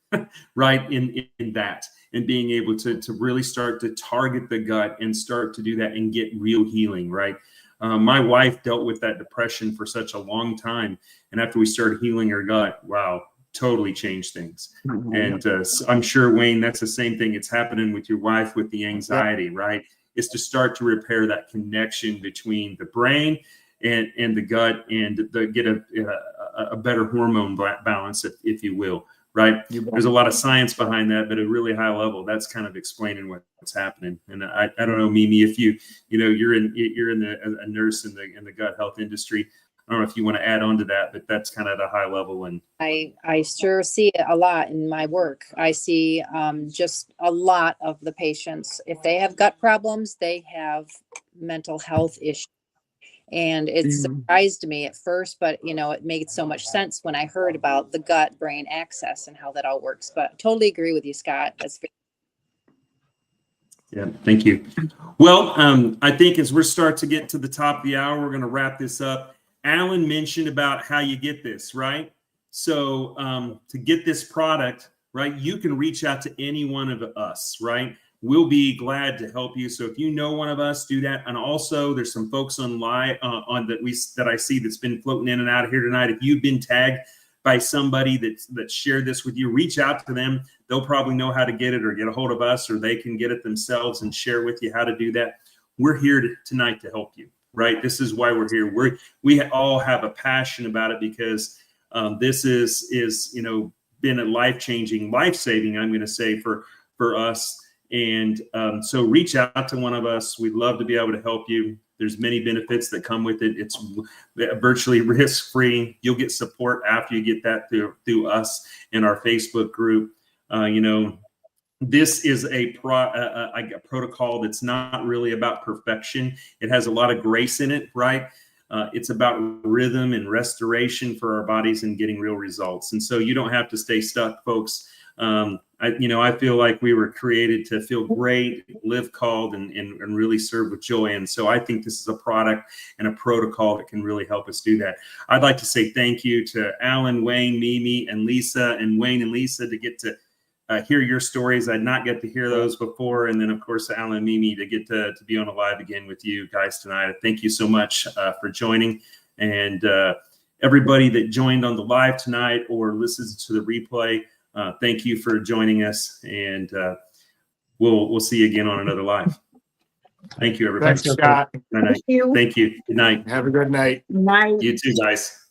right? In that, and being able to really start to target the gut and start to do that and get real healing, right? My wife dealt with that depression for such a long time. And after we started healing her gut, wow, totally changed things. And I'm sure, Wayne, that's the same thing. It's happening with your wife with the anxiety, right? Is to start to repair that connection between the brain and the gut, and get a better hormone balance, if you will, right? There's a lot of science behind that, but at a really high level, that's kind of explaining what's happening. And I don't know, Mimi, if you're a nurse in the gut health industry. I don't know if you want to add on to that, but that's kind of at a high level. And
I sure see it a lot in my work. I see just a lot of the patients, if they have gut problems, they have mental health issues. And it surprised me at first, but you know, it made so much sense when I heard about the gut brain axis and how that all works. But I totally agree with you, Scott. That's
yeah, thank you. Well, I think as we're start to get to the top of the hour, we're going to wrap this up. Alan mentioned about how you get this, right? So to get this product, right, you can reach out to any one of us, right? We'll be glad to help you. So if you know one of us, do that. And also, there's some folks online that I see that's been floating in and out of here tonight. If you've been tagged by somebody that shared this with you, reach out to them. They'll probably know how to get it, or get a hold of us, or they can get it themselves and share with you how to do that. We're here tonight to help you. Right. This is why we're here. We all have a passion about it, because this is, you know, been a life-changing, life-saving, I'm going to say, for us. And so reach out to one of us. We'd love to be able to help you. There's many benefits that come with it. It's virtually risk-free. You'll get support after you get that through us and our Facebook group. You know, this is a protocol that's not really about perfection. It has a lot of grace in it, right? It's about rhythm and restoration for our bodies and getting real results. And so you don't have to stay stuck, folks. I feel like we were created to feel great, live called, and really serve with joy. And so I think this is a product and a protocol that can really help us do that. I'd like to say thank you to Alan, Wayne, Mimi, and Lisa, and Wayne and Lisa to get to hear your stories. I'd not get to hear those before. And then, of course, Alan and Mimi to get to be on a live again with you guys tonight. Thank you so much for joining. And everybody that joined on the live tonight or listens to the replay, thank you for joining us. And we'll see you again on another live. Thank you, everybody.
Thanks, Scott.
Thank you. Good night.
Have a good night.
Night.
You too, guys.